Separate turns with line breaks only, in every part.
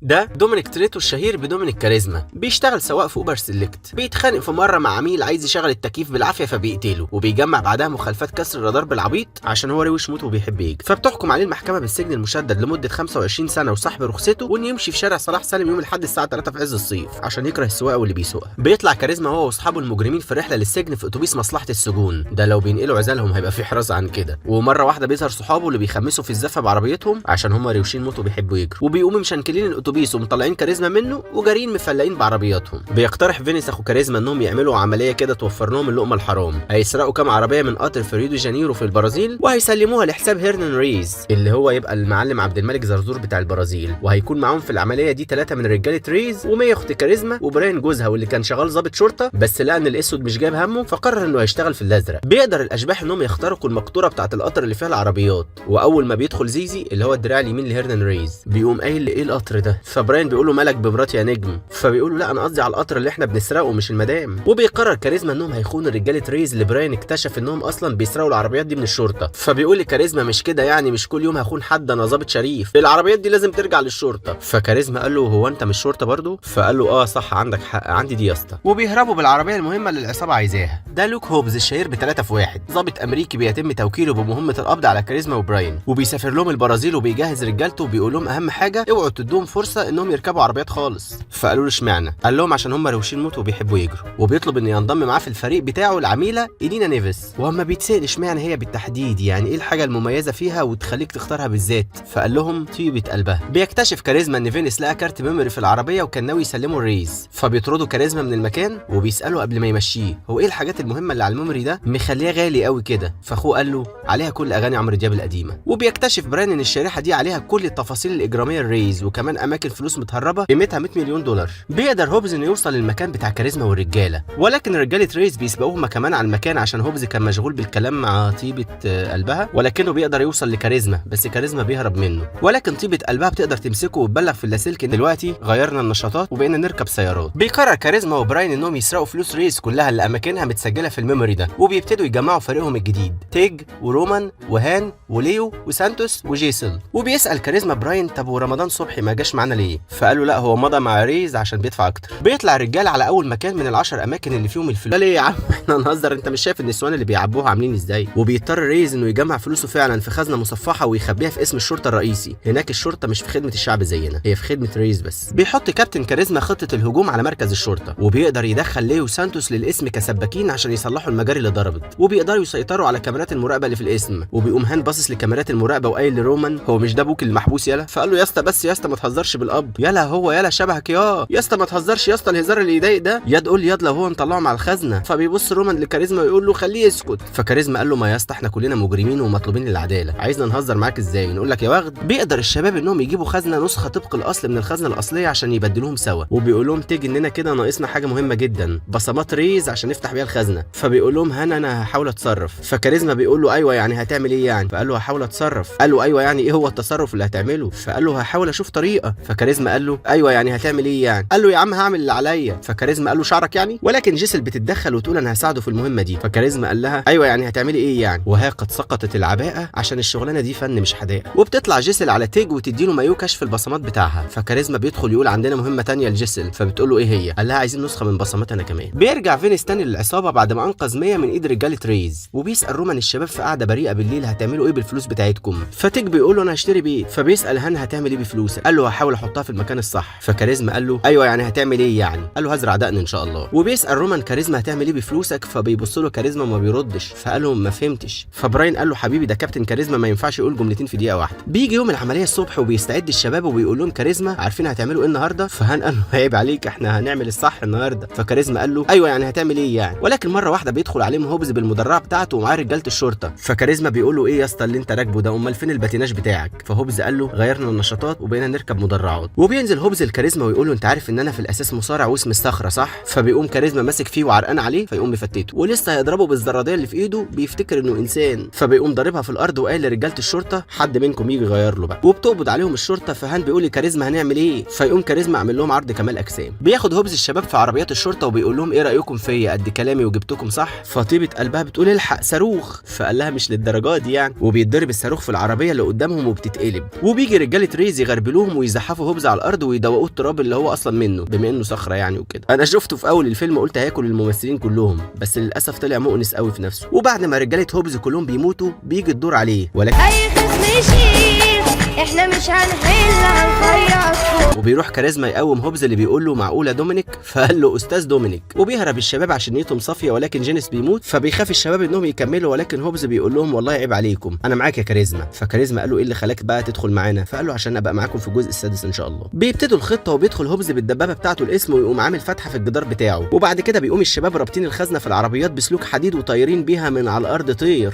ده دومينيك تريتو الشهير بدومينيك كاريزما، بيشتغل سواق في اوبر سيلكت. بيتخانق في مره مع عميل عايز يشغل التكييف بالعافيه فبيقتله، وبيجمع بعدها مخالفات كسر الرادار بالعبيط عشان هو روش موت وبيحب يجري. فبتحكم عليه المحكمه بالسجن المشدد لمده 25 سنه وسحب رخصته، وان يمشي في شارع صلاح سالم يوم الاحد الساعه 3 في عز الصيف عشان يكره السواقه واللي بيسوقها. بيطلع كاريزما هو واصحابه المجرمين في رحله للسجن في اتوبيس مصلحه السجون، ده لو بينقلوا عزالهم هيبقى في حراسه عن كده. ومره واحده بيظهر صحابه اللي بيخمسوا في الزفه بعربيتهم عشان هم روشين موت وبيحبوا يجروا، وبيقوموا مشنكلين الاتوبيس ومطلعين كاريزما منه وجارين مفلقين بعربياتهم. بيقترح فينيس اخو كاريزما انهم يعملوا عمليه كده توفر لهم اللقمه الحرام. هيسرقوا كام عربيه من قطر في ريو دي جانيرو في البرازيل وهيسلموها لحساب هيرنان ريز اللي هو يبقى المعلم عبد الملك زرزور بتاع البرازيل، وهيكون معاهم في العمليه دي 3 من رجاله ريز و100 اخت كاريزما وبراين جوزها واللي كان شغال ضابط شرطه، بس لقى ان الاسود مش جايب همه فقرر انه هيشتغل في الازرق. بيقدر الاشباح انهم يخترقوا المقطوره بتاعه القطر اللي فيها العربيات، واول ما بيدخل زيزي اللي هو الدراع اليمين لهيرنان ريز بيقوم قايل ايه القطر ده، فبراين بيقول له مالك بمراتي يا نجم، فبيقول له لا انا قصدي على القطر اللي احنا بنسرقه مش المدام. وبيقرر كاريزما انهم هيخونوا رجاله ريز اللي براين اكتشف انهم اصلا بيسرقوا العربيات دي من الشرطه. فبيقول لكاريزما مش كده يعني، مش كل يوم هخون حد، انا ظابط شريف، العربيات دي لازم ترجع للشرطه. فكاريزما قال له هو انت مش شرطه برضه؟ فقال له اه صح عندك حق عندي دي يا اسطى. وبيهربوا بالعربيه المهمه اللي العصابه عايزاها. ده لوك هوبز الشهير ب3 في 1، ضابط امريكي بيتم توكيله بمهمه القبض على كاريزما وبراين، وبيسافر لهم البرازيل وبيجهز رجالته وبيقول لهم اهم حاجه اوعوا تدوهم فرصه انهم يركبوا عربيات خالص. فقالوا له اشمعنى؟ قال لهم عشان هم روشين موت وبيحبوا يجروا، وبيطلب ان ينضم معاه في الفريق بتاعه العميله إلينا نيفيس. واما بيتسال اشمعنى هي بالتحديد، يعني ايه الحاجه المميزه فيها وتخليك تختارها بالذات، فقال لهم طيبه قلبها. بيكتشف كاريزما ان فينيس لقى كارت ميموري في العربيه وكان ناوي يسلمه الريز، فبيطردوا كاريزما من المكان وبيسالوا قبل ما يمشيه هو ايه الحاجات المهمه اللي على الميموري ده مخليه غالي قوي كده، فاخوه قال له عليها كل اغاني عمرو دياب القديمه. وبيكتشف براين ان الشريحه دي عليها كل التفاصيل الاجراميه الريز وكمان اماكن فلوس متهربه قيمتها 100 مليون دولار. بيقدر هوبز انه يوصل للمكان بتاع كاريزما والرجاله، ولكن رجاله ريز بيسبقوهم كمان على المكان عشان هوبز كان مشغول بالكلام مع طيبه قلبها، ولكنه بيقدر يوصل لكاريزما بس كاريزما بيهرب منه، ولكن طيبه قلبها بتقدر تمسكه وتبلغ في اللاسلكي دلوقتي غيرنا النشاطات وبقينا نركب سيارات. بيقرر كاريزما وبراين انهم يسرقوا فلوس ريز كلها اللي اماكنها متسجله في الميموري ده، وبيبتدوا يجمعوا فريقهم الجديد تيج ورومان وهان وليو وسانتوس وجيسل. وبيسال كاريزما براين طب ورمضان صبحي ما جاش معانا ليه؟ فقال له لا هو مضى مع ريز عشان بيدفع اكتر. بيطلع الرجال على اول مكان من ال10 اماكن اللي فيهم الفلوس. ليه يا عم احنا نهزر، انت مش شايف النسوان اللي بيعبوها عاملين ازاي؟ وبيضطر ريز انه يجمع فلوسه فعلا في خزنه مصفحه ويخبيها في اسم الشرطه الرئيسي. هناك الشرطه مش في خدمه الشعب زينا، هي في خدمه ريز بس. بيحط كابتن كاريزما خطه الهجوم على مركز الشرطه، وبيقدر يدخل ليو سانتوس للاسم كسباكين عشان يصلحوا المجاري اللي ضربت، وبيقدروا يسيطروا على كاميرات المراقبه اللي في الاسم. وبيقوم هان باصص لكاميرات المراقبه وقايل لرومان هو مش ده ابوك المحبوس يالا؟ فقال له يا اسطى بس يا اسطى ما تهزرش بالاب، يالا هو يالا شبهك يا اسطى ما تهزرش يا اسطى، الهزار اللي يضايق ده يا تقول ياض لو هو نطلعه مع الخزنه. فبيبص رومان لكاريزما ويقول له خليه يسكت. فكاريزما قال له ما يا اسطى احنا كلنا مجرمين ومطلوبين للعداله، عايزنا نهزر معاك ازاي نقول لك يا واخد؟ بيقدر الشباب انهم يجيبوا خزنه نسخه طبق الاصل من الخزنه الاصليه عشان يبدلوهم سوا، وبيقول لهم تيجي اننا كده ناقصنا حاجه مهمه جدا بصمات ريز عشان نفتح بيها الخزنه. فبيقول لهم انا هحاول اتصرف. فكاريزما بيقول له ايوه يعني هتعمل ايه يعني؟ فقال له هحاول اتصرف. قال له ايوه يعني ايه هو التصرف اللي هتعمله؟ فقال له هحاول اشوف طريقه. فكاريزما قال له ايوه يعني هتعمل ايه يعني؟ قال له يا عم هعمل اللي عليا. فكاريزما قال له شعرك يعني؟ ولكن جيسل بتتدخل وتقول انا هساعده في المهمه دي. فكاريزما قال لها ايوه يعني هتعملي ايه يعني؟ وها قد سقطت العباءه عشان الشغلانه دي فن مش حدائق. وبتطلع جيسل على تيج وتديله مايو كشف البصمات بتاعها. فكاريزما بيدخل يقول عندنا مهمه تانية لجيسل، فبتقول له ايه هي؟ قال لها عايزين نسخه من بصماتي انا كمان. بيرجع فينيس تاني للعصابه بعد ما انقذ 100 من ايد رجاله ريز، وبيسال رومان الشباب في قعده بريئه بالليل هتعملوا ايه بالفلوس بتاعتكم؟ فتيج بيقول له انا هشتري بيت. فبيسال هان هتعمل ايه بفلوسك؟ قال له هحاول احطها في المكان الصح. فكاريزما قال له ايوه يعني هتعمل ايه يعني؟ قال له هزرع دقن ان شاء الله. وبيسال رومان كاريزما هتعمل ايه بفلوسك؟ فبيبص له كاريزما ما بيردش، فقال له ما فهمتش. فبراين قال له حبيبي ده كابتن كاريزما ما ينفعش يقول جملتين في دقيقه واحده. بيجي يوم العمليه الصبح وبيستعد الشباب وبيقول لهم كاريزما عارفين هتعملوا ايه النهارده؟ فهان قال له عيب عليك احنا هنعمل الصح النهارده. فكاريزما قال له ايوه يعني هتعمل ايه يعني؟ ولكن مره واحده بيدخل عليهم هوبز بالمدرعه بتاعته ومعاه رجاله الشرطه. فكاريزما بيقول له ايه يا اسطى اللي انت راكبه ده؟ امال فين الباتيناج بتاعك؟ فهوبز قال له غيرنا النشاطات وبقينا نركب مدرعات. وبينزل هوبز الكاريزما ويقول له انت عارف ان انا في الاساس مصارع واسم الصخره صح؟ فبيقوم كاريزما ماسك فيه وعرقان عليه فيقوم مفتته، ولسه هيضربه بالزراديه اللي في ايده بيفتكر انه انسان، فبيقوم ضاربها في الارض وقال لرجاله الشرطه حد منكم يجي يغير له بقى. وبتقبض عليهم الشرطه. فهان بيقول لكاريزما هنعمل ايه؟ فيقوم كاريزما عامل لهم عرض كمال اجسام. بياخد هوبز الشباب في عربيات الشرطه وبيقول لهم ايه رايكم فيا قد كلامي وجبتكم صح؟ فطيبه قلبها بتقول الحق صاروخ. فقال لها مش للدرجه دي يعني. وبيتضرب الصاروخ في العربيه اللي قدامهم وبتتقلب. وبيجي رجاله ريز يغربلوهم ويزحفوا بيزحفوا هوبز على الارض ويدوقوه التراب اللي هو اصلا منه بما انه صخره يعني وكده. انا شفته في اول الفيلم قلت هياكل الممثلين كلهم، بس للاسف طلع مؤنس قوي في نفسه. وبعد ما رجاله هوبز كلهم بيموتوا بيجي الدور عليه، ولكن
اي خصم يشيل احنا مش هنخيص.
وبيروح كاريزما يقوم هوبز اللي بيقول له معقوله دومينيك، فقال له استاذ دومينيك. وبيهرب الشباب عشان نيتهم صافيه، ولكن جينيس بيموت فبيخاف الشباب انهم يكملوا، ولكن هوبز بيقول لهم والله عيب عليكم انا معاك يا كاريزما. فكاريزما قال له ايه اللي خلاك بقى تدخل معانا؟ فقال له عشان ابقى معاكم في الجزء السادس ان شاء الله. بيبتدوا الخطه وبيدخل هوبز بالدبابه بتاعته الاسم ويقوم عامل فتحه في الجدار بتاعه، وبعد كده بيقوم الشباب رابطين الخزنه في العربيات بسلوك حديد وطايرين بيها من على الارض طير.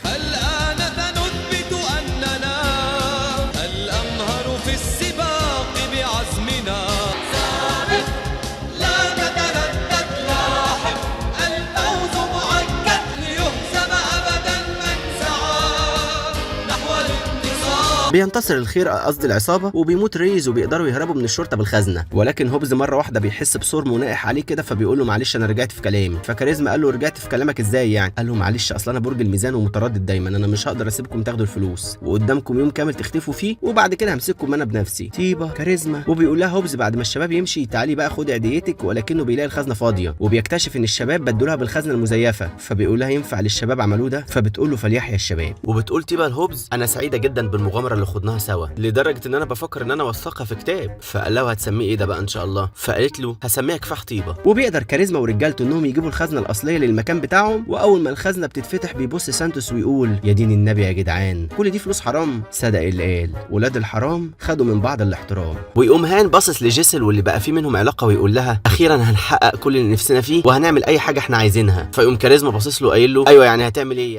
بينتصر الخير قصد العصابه وبيموت ريز وبيقدروا يهربوا من الشرطه بالخزنه، ولكن هوبز مره واحده بيحس بصور مناقح عليه كده فبيقول له معلش انا رجعت في كلامي. فكاريزما قال له رجعت في كلامك ازاي يعني؟ قال له معلش اصل انا برج الميزان ومتردد دايما، انا مش هقدر اسيبكم تاخدوا الفلوس وقدامكم يوم كامل تختفوا فيه وبعد كده همسككم انا بنفسي. تيبا كاريزما. وبيقول لها هوبز بعد ما الشباب يمشي تعالي بقى خدي عيديتك، ولكنه بيلاقي الخزنه فاضيه وبيكتشف ان الشباب بدلوها بالخزنه المزيفه، فبيقول لها ينفع للشباب عملوه ده؟ فبتقول له فليحيى الشباب. وبتقول تيبا لهوبز انا سعيده جدا بالمغامره اللي خدناها سوا، لدرجه ان انا بفكر ان انا اوثقها في كتاب. فقال لها هتسميه ايه ده بقى ان شاء الله؟ فقالت له هسميها كفاح طيبه. وبيقدر كاريزما ورجالته انهم يجيبوا الخزنه الاصليه للمكان بتاعهم، واول ما الخزنه بتتفتح بيبص سانتوس ويقول يا دين النبي يا جدعان كل دي فلوس حرام. صدق اللي قال ولاد الحرام خدوا من بعض الاحترام. ويقوم هان باصص لجيسل واللي بقى في منهم علاقه ويقول لها اخيرا هنحقق كل اللي نفسنا فيه وهنعمل اي حاجه احنا عايزينها. فيقوم كاريزما باصص له قايل له ايوه يعني هتعمل ايه يعني؟